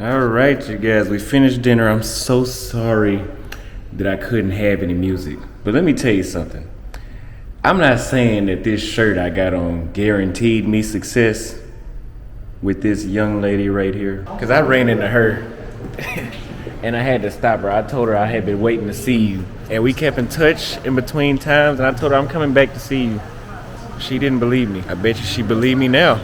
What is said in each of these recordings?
All right, you guys, we finished dinner. I'm so sorry that I couldn't have any music. But let me tell you something. I'm not saying that this shirt I got on guaranteed me success with this young lady right here. Because I ran into her and I had to stop her. I told her I had been waiting to see you. And we kept in touch in between times, and I told her I'm coming back to see you. She didn't believe me. I bet you she believed me now.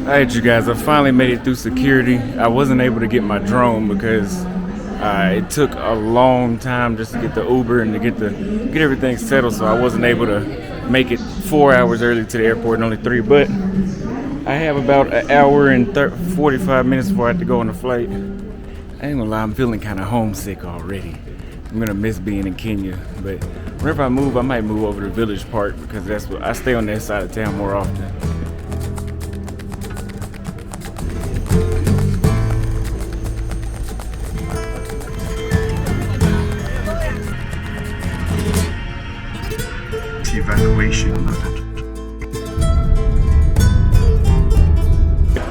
Alright, you guys, I finally made it through security. I wasn't able to get my drone because it took a long time just to get the Uber and to get everything settled, so I wasn't able to make it 4 hours early to the airport and only 3, but I have about an hour and 45 minutes before I have to go on the flight. I ain't gonna lie, I'm feeling kind of homesick already. I'm gonna miss being in Kenya, but whenever I move, I might move over to Village Park because that's what I stay on that side of town more often. Evacuation.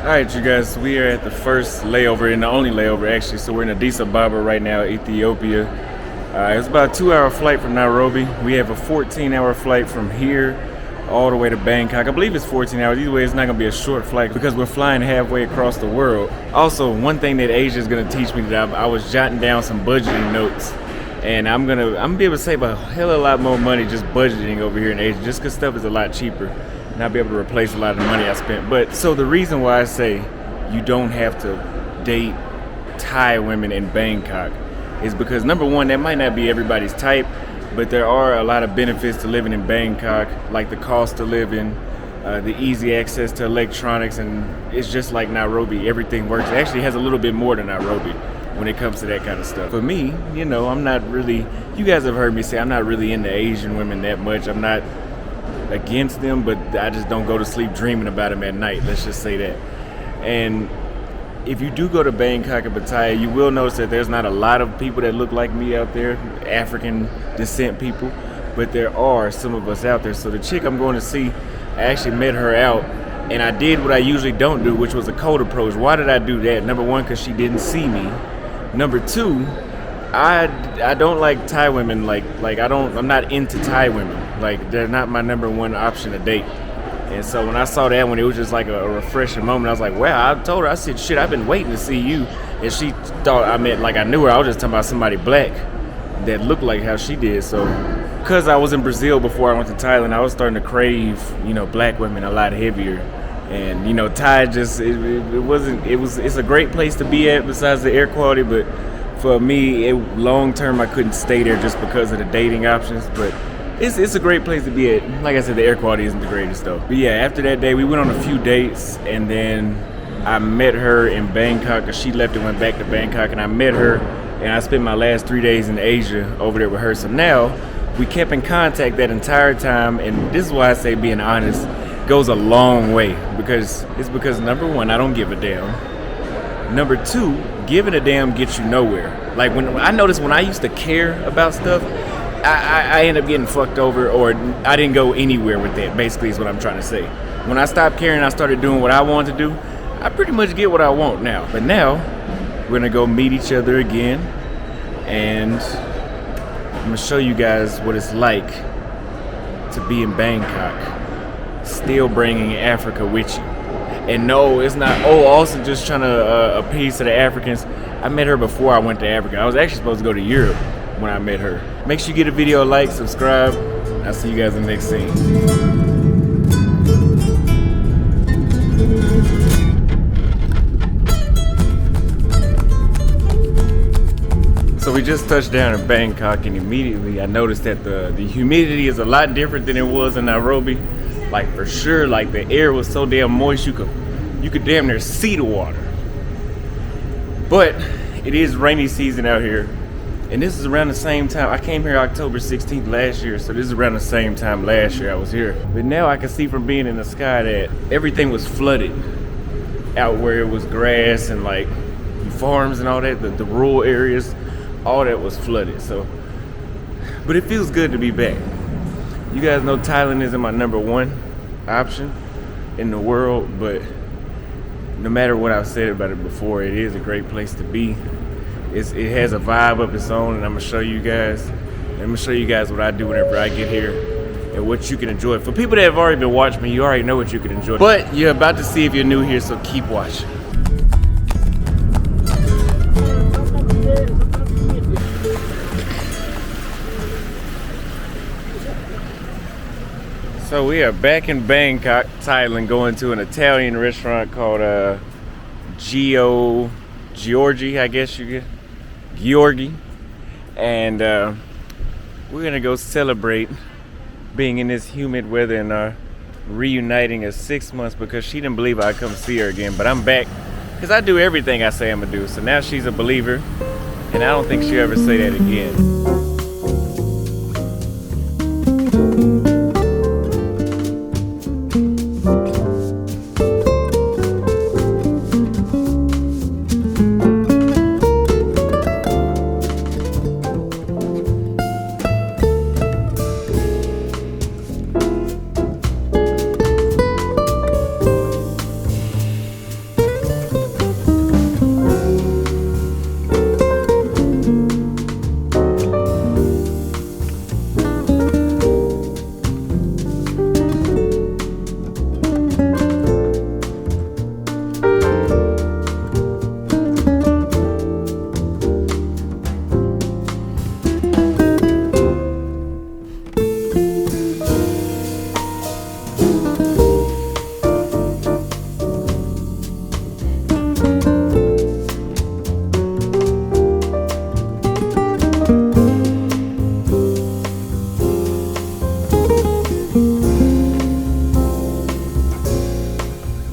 Alright, you guys, we are at the first layover and the only layover actually. So we're in Addis Ababa right now, Ethiopia. It's about a 2-hour flight from Nairobi. We have a 14-hour flight from here all the way to Bangkok. I believe it's 14 hours. Either way, it's not gonna be a short flight because we're flying halfway across the world. Also, one thing that Asia is gonna teach me that I was jotting down some budgeting notes. And I'm gonna be able to save a hell of a lot more money just budgeting over here in Asia, just because stuff is a lot cheaper, and I'll be able to replace a lot of the money I spent. But so the reason why I say you don't have to date Thai women in Bangkok is because, number one, that might not be everybody's type, but there are a lot of benefits to living in Bangkok, like the cost of living, the easy access to electronics, and it's just like Nairobi. Everything works. It actually has a little bit more than Nairobi when it comes to that kind of stuff. For me, you know, I'm not really, you guys have heard me say I'm not really into Asian women that much. I'm not against them, but I just don't go to sleep dreaming about them at night. Let's just say that. And if you do go to Bangkok and Pattaya, you will notice that there's not a lot of people that look like me out there, African descent people, but there are some of us out there. So the chick I'm going to see, I actually met her out, and I did what I usually don't do, which was a cold approach. Why did I do that? Number one, because she didn't see me. Number two, I don't like Thai women. I'm not into Thai women. Like, they're not my number one option to date. And so when I saw that one, it was just like a refreshing moment. I was like, wow. I told her, I said, shit, I've been waiting to see you. And she thought I meant like I knew her. I was just talking about somebody black that looked like how she did. So because I was in Brazil before I went to Thailand, I was starting to crave, you know, black women a lot heavier. And, you know, Thai just, it's a great place to be at besides the air quality, but for me, long term, I couldn't stay there just because of the dating options, but it's a great place to be at. Like I said, the air quality isn't the greatest though. But yeah, after that day, we went on a few dates, and then I met her in Bangkok, because she left and went back to Bangkok, and I met her, and I spent my last 3 days in Asia over there with her. So now, we kept in contact that entire time, and this is why I say being honest goes a long way, because number one, I don't give a damn. Number two, giving a damn gets you nowhere. Like, when I noticed when I used to care about stuff, I end up getting fucked over, or I didn't go anywhere with that, basically is what I'm trying to say. When I stopped caring, I started doing what I wanted to do, I pretty much get what I want now. But now, we're gonna go meet each other again, and I'm gonna show you guys what it's like to be in Bangkok, still bringing Africa with you. And no, it's not, Auston just trying to appease to the Africans. I met her before I went to Africa. I was actually supposed to go to Europe when I met her. Make sure you get a video a like, subscribe. I'll see you guys in the next scene. So we just touched down in Bangkok, and immediately I noticed that the humidity is a lot different than it was in Nairobi. Like for sure, like the air was so damn moist you could damn near see the water. But it is rainy season out here, and this is around the same time. I came here October 16th last year, so this is around the same time last year I was here. But now I can see from being in the sky that everything was flooded out where it was grass and like farms and all that, the rural areas, all that was flooded. So, but it feels good to be back. You guys know Thailand isn't my #1 option in the world, but no matter what I've said about it before, it is a great place to be. It has a vibe of its own, and I'm gonna show you guys. What I do whenever I get here and what you can enjoy. For people that have already been watching me, you already know what you can enjoy. But you're about to see if you're new here, so keep watching. So we are back in Bangkok, Thailand, going to an Italian restaurant called Georgi, I guess you get. Georgi. And we're gonna go celebrate being in this humid weather and reuniting as 6 months, because she didn't believe I'd come see her again. But I'm back because I do everything I say I'm gonna do. So now she's a believer, and I don't think she'll ever say that again.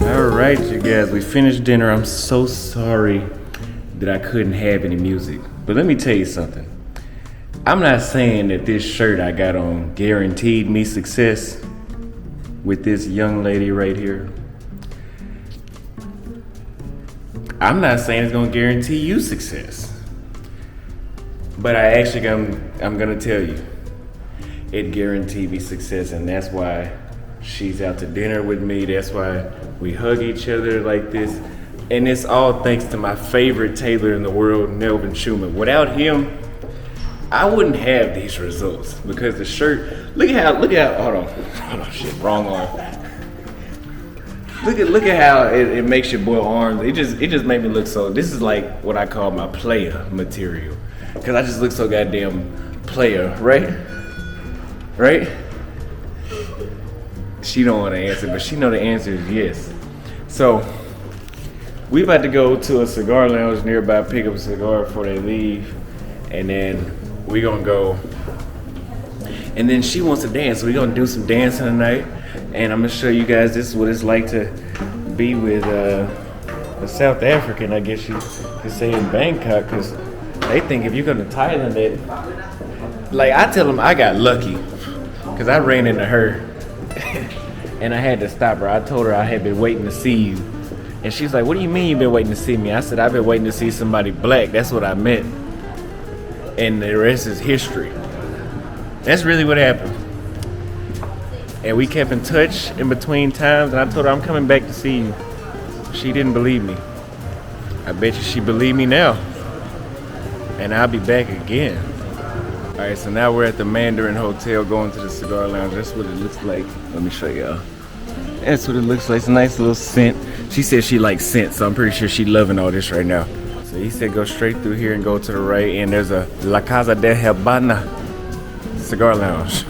Alright, you guys, we finished dinner. I'm so sorry that I couldn't have any music. But let me tell you something. I'm not saying that this shirt I got on guaranteed me success with this young lady right here. I'm not saying it's gonna guarantee you success. But I'm gonna tell you, it guaranteed me success, and that's why she's out to dinner with me. That's why we hug each other like this. And it's all thanks to my favorite tailor in the world, Melvin Schumann. Without him, I wouldn't have these results, because the shirt, look at how, hold on, shit, wrong arm. Look at how it makes your boy arms. It just made me look so, this is like what I call my player material. Cause I just look so goddamn player, right? Right? She don't want to answer, but she know the answer is yes. So we about to go to a cigar lounge nearby, pick up a cigar before they leave, and then we gonna go. And then she wants to dance, so we gonna do some dancing tonight. And I'm gonna show you guys this is what it's like to be with a South African, I guess you could say, in Bangkok, because they think if you go to Thailand, that, like, I tell them I got lucky, because I ran into her. And I had to stop her. I told her I had been waiting to see you. And she's like, what do you mean you've been waiting to see me? I said, I've been waiting to see somebody black. That's what I meant. And the rest is history. That's really what happened. And we kept in touch in between times, and I told her I'm coming back to see you. She didn't believe me. I bet you she believed me now. And I'll be back again. All right, so now we're at the Mandarin Hotel going to the cigar lounge. That's what it looks like. Let me show y'all. That's what it looks like. It's a nice little scent. She said she likes scent, so I'm pretty sure she's loving all this right now. So he said go straight through here and go to the right, and there's a La Casa de Habana cigar lounge.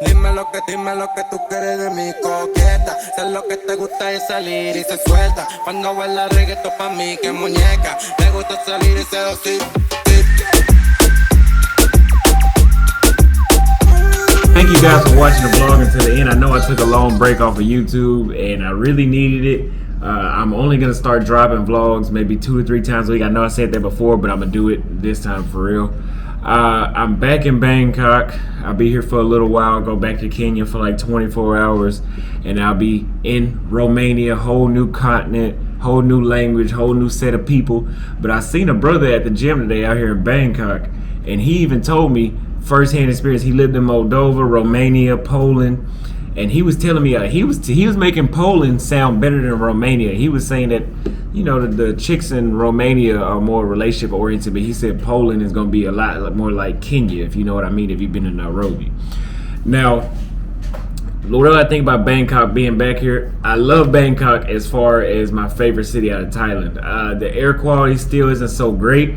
Dime lo que tú quieres de mi coqueta. Sé lo que te gusta es salir y se suelta. Cuando baila reggaetón pa' mí que muñeca. Me gusta salir y seducir. Thank you guys for watching the vlog until the end. I know I took a long break off of YouTube and I really needed it. I'm only gonna start dropping vlogs maybe 2 or 3 times a week. I know I said that before, but I'm gonna do it this time for real. I'm back in Bangkok. I'll be here for a little while, go back to Kenya for like 24 hours, and I'll be in Romania, whole new continent, whole new language, whole new set of people. But I seen a brother at the gym today out here in Bangkok, and he even told me first-hand experience. He lived in Moldova, Romania, Poland, and he was telling me he was making Poland sound better than Romania. He was saying that, you know, the chicks in Romania are more relationship oriented, but he said Poland is going to be a lot more like Kenya, if you know what I mean, if you've been in Nairobi. Now, what do I think about Bangkok being back here? I love Bangkok as far as my favorite city out of Thailand. The air quality still isn't so great,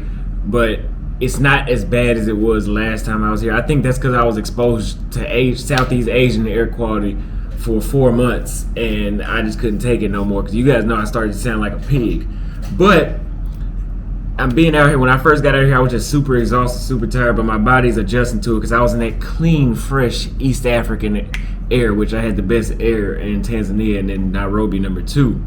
but it's not as bad as it was last time I was here. I think that's because I was exposed to Southeast Asian air quality for 4 months, and I just couldn't take it no more. Because you guys know I started to sound like a pig. But I'm being out here. When I first got out here, I was just super exhausted, super tired, but my body's adjusting to it because I was in that clean, fresh East African air, which I had the best air in Tanzania and then Nairobi #2.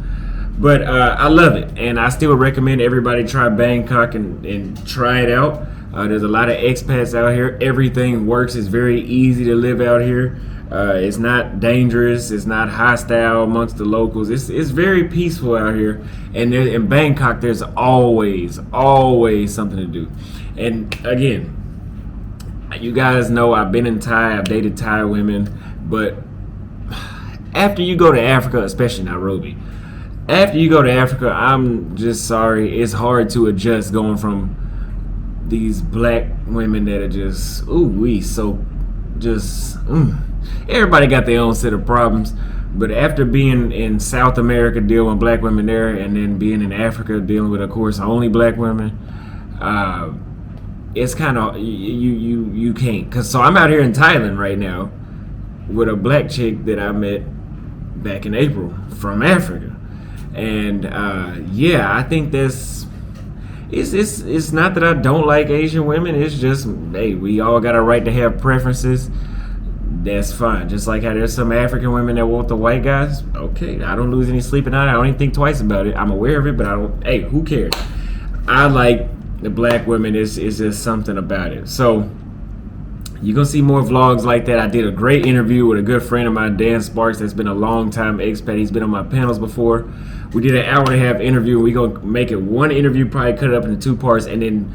But I love it, and I still recommend everybody try Bangkok and try it out. There's a lot of expats out here. Everything works. It's very easy to live out here. It's not dangerous. It's not hostile amongst the locals. It's very peaceful out here. And in Bangkok, there's always something to do. And again, you guys know I've been in Thai. I've dated Thai women. But after you go to Africa, especially Nairobi, after you go to Africa, I'm just sorry, it's hard to adjust going from these black women that are just, everybody got their own set of problems. But after being in South America, dealing with black women there, and then being in Africa, dealing with, of course, only black women, it's kind of, you can't. So I'm out here in Thailand right now with a black chick that I met back in April from Africa. And I think it's not that I don't like Asian women. It's just, hey, we all got a right to have preferences. That's fine. Just like how there's some African women that want the white guys. Okay, I don't lose any sleep at night. I don't even think twice about it. I'm aware of it, but I don't. Hey, who cares? I like the black women. It's just something about it. So you're going to see more vlogs like that. I did a great interview with a good friend of mine, Dan Sparks, that's been a long time expat. He's been on my panels before. We did an hour-and-a-half interview. We're going to make it one interview, probably cut it up into 2 parts, and then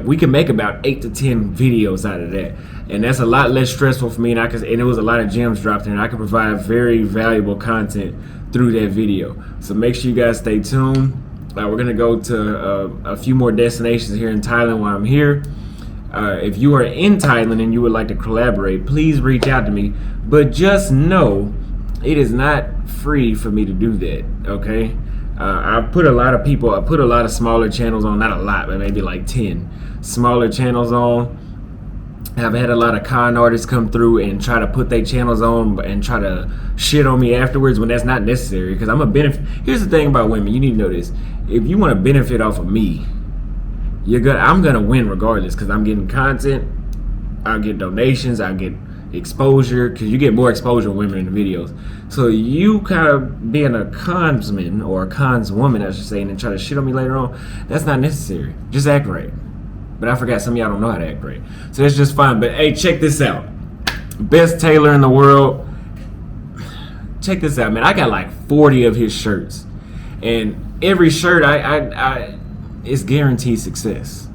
we can make about 8 to 10 videos out of that. And that's a lot less stressful for me, and it was a lot of gems dropped in, and I can provide very valuable content through that video. So make sure you guys stay tuned. We're going to go to a few more destinations here in Thailand while I'm here. If you are in Thailand and you would like to collaborate, please reach out to me. But just know it is not free for me to do that, okay? I put a lot of smaller channels on, not a lot, but maybe like 10 smaller channels on. I've had a lot of con artists come through and try to put their channels on and try to shit on me afterwards when that's not necessary, because I'm a benefit. Here's the thing about women, you need to know this. If you want to benefit off of me, I'm gonna win regardless, because I'm getting content, I'll get donations, I'll get exposure, because you get more exposure with women in the videos. So you kind of being a consman, or a cons woman I should say, and then try to shit on me later on, that's not necessary. Just act right. But I forgot some of y'all don't know how to act right, so that's just fine. But hey, check this out. Best tailor in the world. Check this out, man. I got like 40 of his shirts, and every shirt I it's guaranteed success.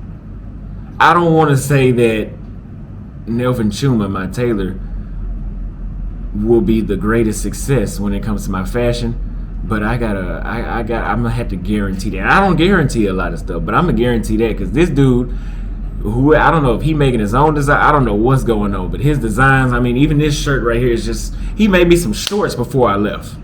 I don't want to say that Nelvin Chuma, my tailor, will be the greatest success when it comes to my fashion, but I'm gonna have to guarantee that. I don't guarantee a lot of stuff, but I'm gonna guarantee that, because this dude, who I don't know if he making his own design, I don't know what's going on, but his designs, I mean, even this shirt right here is just, he made me some shorts before I left.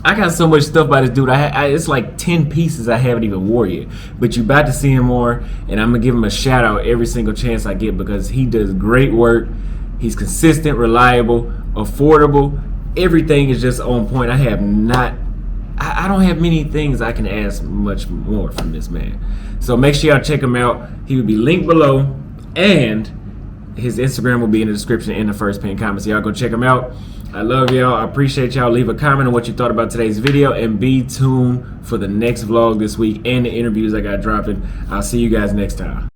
I got so much stuff by this dude. It's like 10 pieces I haven't even wore yet. But you about to see him more, and I'm gonna give him a shout out every single chance I get, because he does great work. He's consistent, reliable, affordable. Everything is just on point. I don't have many things I can ask much more from this man. So make sure y'all check him out. He will be linked below, and his Instagram will be in the description in the first pinned comment. So y'all go check him out. I love y'all. I appreciate y'all. Leave a comment on what you thought about today's video, and be tuned for the next vlog this week and the interviews I got dropping. I'll see you guys next time.